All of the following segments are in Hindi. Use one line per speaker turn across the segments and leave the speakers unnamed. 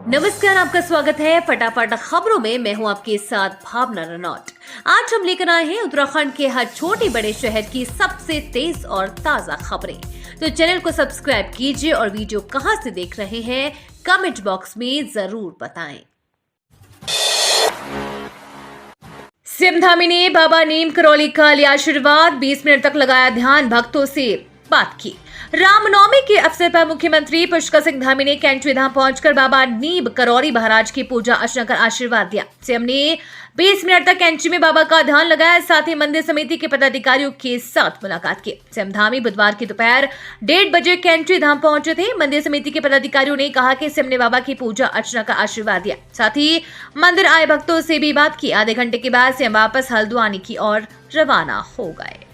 नमस्कार, आपका स्वागत है फटाफट खबरों में। मैं हूं आपके साथ भावना रनौत। आज हम लेकर आए हैं उत्तराखंड के हर छोटे बड़े शहर की सबसे तेज और ताजा खबरें। तो चैनल को सब्सक्राइब कीजिए और वीडियो कहां से देख रहे हैं कमेंट बॉक्स में जरूर बताएं। सीएम धामी ने बाबा नीम करौली का लिया आशीर्वाद, 20 मिनट तक लगाया ध्यान, भक्तों से बात की। रामनवमी के अवसर पर मुख्यमंत्री पुष्कर सिंह धामी ने कैंची धाम पहुंचकर बाबा नीम करौली महाराज की पूजा अर्चना कर आशीर्वाद दिया। सीएम ने 20 मिनट तक कैंची में बाबा का ध्यान लगाया, साथ ही मंदिर समिति के पदाधिकारियों के साथ मुलाकात की। सीएम धामी बुधवार की दोपहर 1:30 बजे कैंची धाम पहुंचे थे। मंदिर समिति के पदाधिकारियों ने कहा कि सीएम ने बाबा की पूजा अर्चना का आशीर्वाद दिया, साथ ही मंदिर आए भक्तों से भी बात की। आधे घंटे के बाद सीएम वापस हल्द्वानी की ओर रवाना हो गए।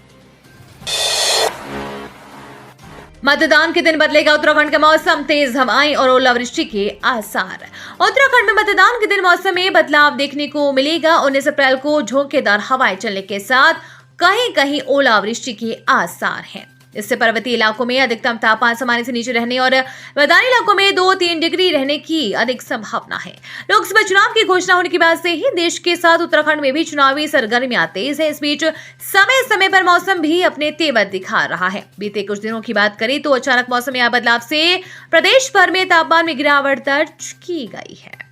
मतदान के दिन बदलेगा उत्तराखंड का मौसम, तेज हवाएं और ओलावृष्टि के आसार। उत्तराखंड में मतदान के दिन मौसम में बदलाव देखने को मिलेगा। 19 अप्रैल को झोंकेदार हवाएं चलने के साथ कहीं कहीं ओलावृष्टि के आसार हैं। इससे पर्वतीय इलाकों में अधिकतम तापमान सामान्य से नीचे रहने और मैदानी इलाकों में 2-3 डिग्री रहने की अधिक संभावना है। लोकसभा चुनाव की घोषणा होने के बाद से ही देश के साथ उत्तराखंड में भी चुनावी सरगर्मियां तेज है। इस बीच समय समय पर मौसम भी अपने तेवर दिखा रहा है। बीते कुछ दिनों की बात करें तो अचानक मौसम में बदलाव से प्रदेश भर में तापमान में गिरावट दर्ज की गई है।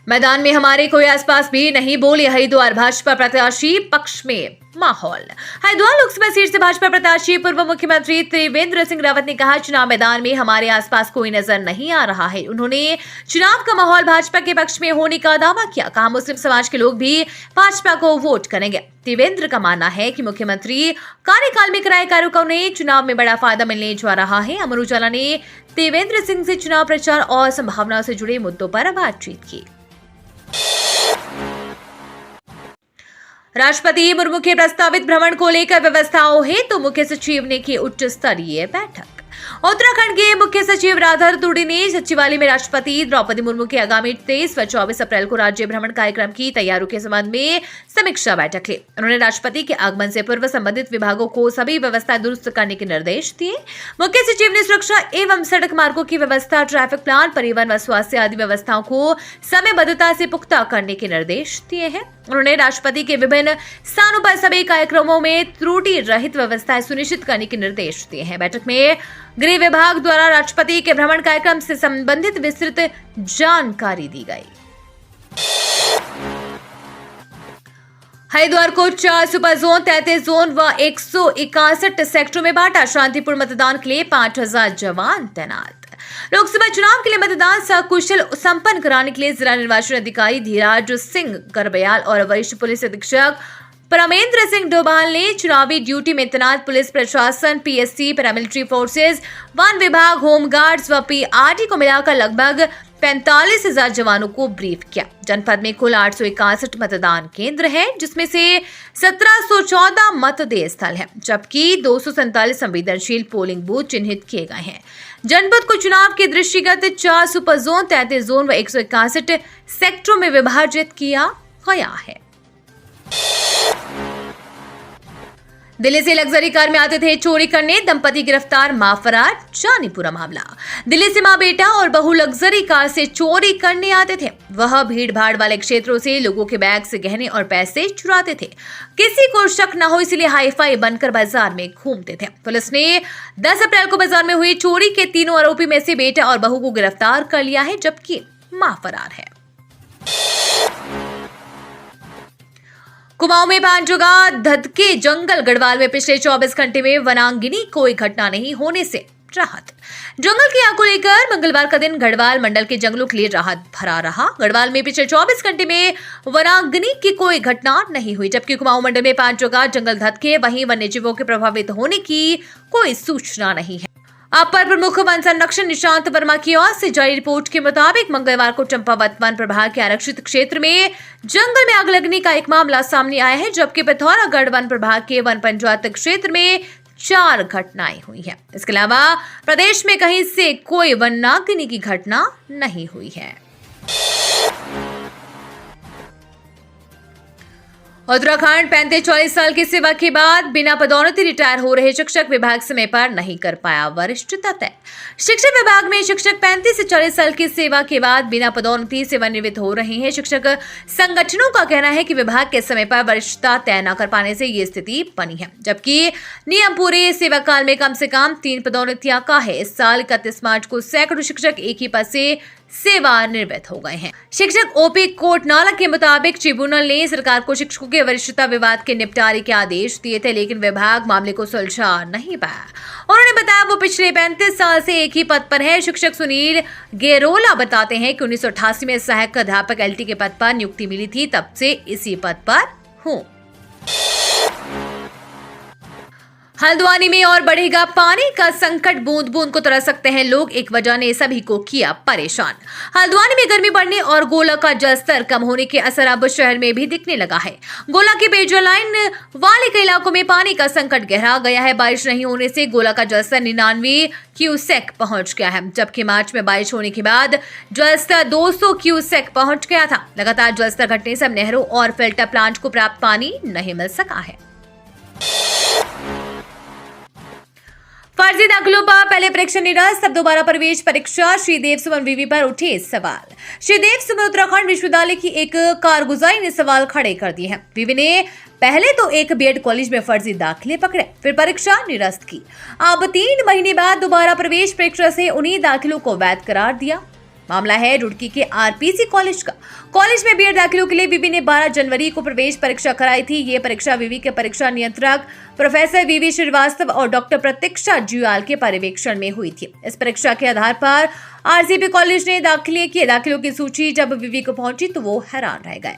मैदान में हमारे कोई आसपास भी नहीं, बोले हरिद्वार भाजपा प्रत्याशी पक्ष में माहौल। हरिद्वार लोकसभा सीट से भाजपा प्रत्याशी पूर्व मुख्यमंत्री त्रिवेंद्र सिंह रावत ने कहा, चुनाव मैदान में हमारे आसपास कोई नजर नहीं आ रहा है। उन्होंने चुनाव का माहौल भाजपा के पक्ष में होने का दावा किया। कहा, मुस्लिम समाज के लोग भी भाजपा को वोट करेंगे। त्रिवेंद्र का मानना है कि मुख्यमंत्री कार्यकाल में कराए कार्यों का उन्हें चुनाव में बड़ा फायदा मिलने जा रहा है। अमर उजाला ने त्रिवेंद्र सिंह से चुनाव प्रचार और संभावनाओं से जुड़े मुद्दों पर बातचीत की। राष्ट्रपति मुर्मू के प्रस्तावित भ्रमण को लेकर व्यवस्थाओं हेतु मुख्य सचिव ने की उच्च स्तरीय बैठक। उत्तराखंड के मुख्य सचिव राधर तुर्डी ने सचिवालय में राष्ट्रपति द्रौपदी मुर्मू के आगामी 23 व 24 अप्रैल को राज्य भ्रमण कार्यक्रम की तैयारियों के संबंध में समीक्षा बैठक ली। उन्होंने राष्ट्रपति के आगमन से पूर्व संबंधित विभागों को सभी व्यवस्थाएं दुरुस्त करने के निर्देश दिए। मुख्य सचिव ने सुरक्षा एवं सड़क मार्गों की व्यवस्था, ट्रैफिक प्लान, परिवहन व स्वास्थ्य आदि व्यवस्थाओं को समयबद्धता से पुख्ता करने के निर्देश दिए हैं। उन्होंने राष्ट्रपति के विभिन्न स्थानों पर सभी कार्यक्रमों में त्रुटि रहित व्यवस्थाएं सुनिश्चित करने के निर्देश दिए हैं। बैठक में गृह विभाग द्वारा राष्ट्रपति के भ्रमण कार्यक्रम से संबंधित विस्तृत जानकारी दी गई। हरिद्वार को 4 सुपर जोन, 33 जोन व 161 सेक्टरों में बांटा। शांतिपूर्ण मतदान के लिए 5000 जवान तैनात। लोकसभा चुनाव के लिए मतदान सकुशल संपन्न कराने के लिए जिला निर्वाचन अधिकारी धीराज सिंह गर्बयाल और वरिष्ठ पुलिस अधीक्षक परमेंद्र सिंह डोभाल ने चुनावी ड्यूटी में तैनात पुलिस प्रशासन, पीएससी, पैरामिलिट्री फोर्सेज, वन विभाग, होम गार्ड्स व पीआरटी को मिलाकर लगभग 45,000 जवानों को ब्रीफ किया। जनपद में कुल 861 मतदान केंद्र हैं, जिसमें से 1714 मतदेय स्थल हैं, जबकि 247 संवेदनशील पोलिंग बूथ चिन्हित किए गए हैं। जनपद को चुनाव के दृष्टिगत 4 सुपर जोन, 33 जोन व 161 सेक्टरों में विभाजित किया गया है। दिल्ली से लग्जरी कार में आते थे चोरी करने, दंपति गिरफ्तार, मां फरार, जानीपुरा मामला। दिल्ली से मां बेटा और बहू लग्जरी कार से चोरी करने आते थे। वह भीड़ भाड़ वाले क्षेत्रों से लोगों के बैग से गहने और पैसे चुराते थे। किसी को शक न हो इसलिए हाईफाई बनकर बाजार में घूमते थे। पुलिस ने 10 अप्रैल को बाजार में हुई चोरी के तीनों आरोपी में से बेटा और बहू को गिरफ्तार कर लिया है, जबकि मां फरार है। कुमाऊं में पांचजोगा धधके जंगल गढ़वाल में पिछले 24 घंटे में वनांगिनी कोई घटना नहीं होने से राहत। जंगल की आग को लेकर मंगलवार का दिन गढ़वाल मंडल के जंगलों के लिए राहत भरा रहा। गढ़वाल में पिछले 24 घंटे में वनाग्नि की कोई घटना नहीं हुई, जबकि कुमाऊं मंडल में पांचजोगा जंगल धधके, वहीं वन्यजीवों के प्रभावित होने की कोई सूचना नहीं है। अपर प्रमुख वन संरक्षण निशांत वर्मा की ओर से जारी रिपोर्ट के मुताबिक मंगलवार को चंपावत वन प्रभाग के आरक्षित क्षेत्र में जंगल में आग लगने का एक मामला सामने आया है, जबकि पिथौरागढ़ वन प्रभाग के वन पंचायत क्षेत्र में 4 घटनाएं हुई हैं। इसके अलावा प्रदेश में कहीं से कोई वनाग्नि की घटना नहीं हुई है। उत्तराखंड 35-40 साल की सेवा के बाद बिना पदोन्नति रिटायर हो रहे शिक्षक विभाग समय पर नहीं कर पाया वरिष्ठता तय। शिक्षा विभाग में शिक्षक 35 से 40 साल की सेवा के बाद बिना पदोन्नति सेवानिवृत्त हो रहे हैं। शिक्षक संगठनों का कहना है कि विभाग के समय पर वरिष्ठता तय न कर पाने से ये स्थिति बनी है, जबकि नियम पूरे सेवा काल में कम से कम 3 पदोन्नतियां का है। इस साल 31 मार्च को सैकड़ों शिक्षक एक ही पद से सेवानिवृत्त हो गए हैं। शिक्षक ओपी कोटनाला के मुताबिक ट्रिब्यूनल ने सरकार को शिक्षकों के वरिष्ठता विवाद के निपटारे के आदेश दिए थे, लेकिन विभाग मामले को सुलझा नहीं पाया। उन्होंने बताया वो पिछले 35 साल से एक ही पद पर है। शिक्षक सुनील गेरोला बताते हैं कि 1988 में सहायक अध्यापक एलटी के पद पर नियुक्ति मिली थी, तब से इसी पद पर हूँ। हल्द्वानी में और बढ़ेगा पानी का संकट, बूंद बूंद को तरस सकते हैं लोग, एक वजह ने सभी को किया परेशान। हल्द्वानी में गर्मी बढ़ने और गोला का जलस्तर कम होने के असर अब शहर में भी दिखने लगा है। गोला की पेयजल लाइन वाले कई इलाकों में पानी का संकट गहरा गया है। बारिश नहीं होने से गोला का जलस्तर 99 क्यूसेक पहुंच गया है, जबकि मार्च में बारिश होने के बाद जलस्तर 200 क्यूसेक पहुंच गया था। लगातार जलस्तर घटने से नहरों और फिल्टर प्लांट को पर्याप्त पानी नहीं मिल सका है। फर्जी दाखिलों पर पहले परीक्षा निरस्त, अब दोबारा प्रवेश परीक्षा। श्रीदेव सुमन विवि पर उठे सवाल। श्रीदेव सुमन उत्तराखंड विश्वविद्यालय की एक कारगुजारी ने सवाल खड़े कर दिए हैं। विवि ने पहले तो एक बीएड कॉलेज में फर्जी दाखिले पकड़े, फिर परीक्षा निरस्त की। अब 3 महीने बाद दोबारा प्रवेश परीक्षा से उन्हीं दाखिलों को वैध करार दिया। मामला है रुड़की के आरपीसी कॉलेज का। कॉलेज में बीएड दाखिलों के लिए विवि ने 12 जनवरी को प्रवेश परीक्षा कराई थी। ये परीक्षा विवि के परीक्षा नियंत्रक प्रोफेसर वीवी श्रीवास्तव और डॉक्टर प्रतीक्षा जुयाल के पर्यवेक्षण में हुई थी। इस परीक्षा के आधार पर आरसीपी कॉलेज ने दाखिले किए। दाखिलों की सूची जब विवि को पहुंची तो वो हैरान रह गए।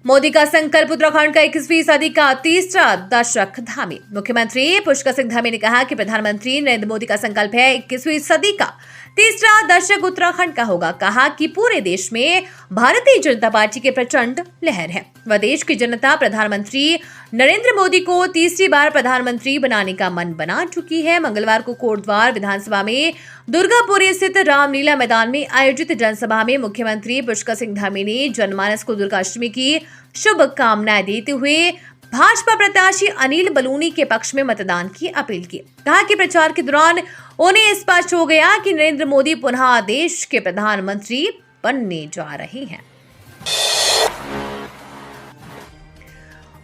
मोदी का संकल्प, उत्तराखंड का 21वीं सदी का तीसरा दशक धामी। मुख्यमंत्री पुष्कर सिंह धामी ने कहा कि प्रधानमंत्री नरेंद्र मोदी का संकल्प है 21वीं सदी का तीसरा दशक उत्तराखंड का होगा। कहा कि पूरे देश में भारतीय जनता पार्टी के प्रचंड लहर है। वह देश की जनता प्रधानमंत्री नरेंद्र मोदी को तीसरी बार प्रधानमंत्री बनाने का मन बना चुकी है। मंगलवार को कोटद्वार विधानसभा में दुर्गापुरी स्थित रामलीला मैदान में आयोजित जनसभा में मुख्यमंत्री पुष्कर सिंह धामी ने जनमानस को दुर्गाष्टमी की शुभकामनाएं देते हुए भाजपा प्रत्याशी अनिल बलूनी के पक्ष में मतदान की अपील की। कहा कि प्रचार के दौरान उन्हें स्पष्ट हो गया कि नरेंद्र मोदी पुनः देश के प्रधानमंत्री बनने जा रहे हैं।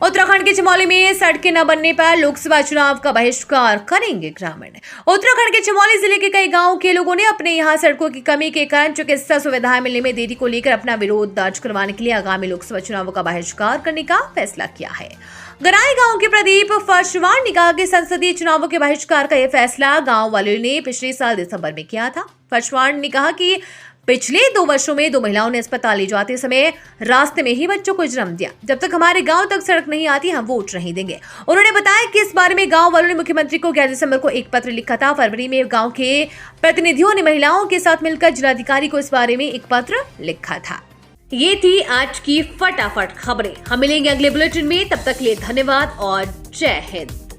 उत्तराखंड के चमोली में सड़कें न बनने पर लोकसभा चुनाव का बहिष्कार करेंगे ग्रामीण। उत्तराखंड के चमोली जिले के कई गांवों के लोगों ने अपने यहां सड़कों की कमी के कारण चिकित्सा सुविधाएं मिलने में देरी को लेकर अपना विरोध दर्ज करवाने के लिए आगामी लोकसभा चुनावों का बहिष्कार करने का फैसला किया है। गराई गांव के प्रदीप फर्शवान ने कहा कि संसदीय चुनावों के बहिष्कार का यह फैसला गांव वालों ने पिछले साल दिसंबर में किया था। फर्शवान ने कहा कि पिछले 2 वर्षों में 2 महिलाओं ने अस्पताल ले जाते समय रास्ते में ही बच्चों को जन्म दिया। जब तक हमारे गांव तक सड़क नहीं आती, हम वोट नहीं देंगे। उन्होंने बताया कि इस बारे में गांव वालों ने मुख्यमंत्री को 11 दिसंबर को एक पत्र लिखा था। फरवरी में गांव के प्रतिनिधियों ने महिलाओं के साथ मिलकर जिलाधिकारी को इस बारे में एक पत्र लिखा था। ये थी आज की फटाफट खबरें। हम मिलेंगे अगले बुलेटिन में, तब तक के लिए धन्यवाद और जय हिंद।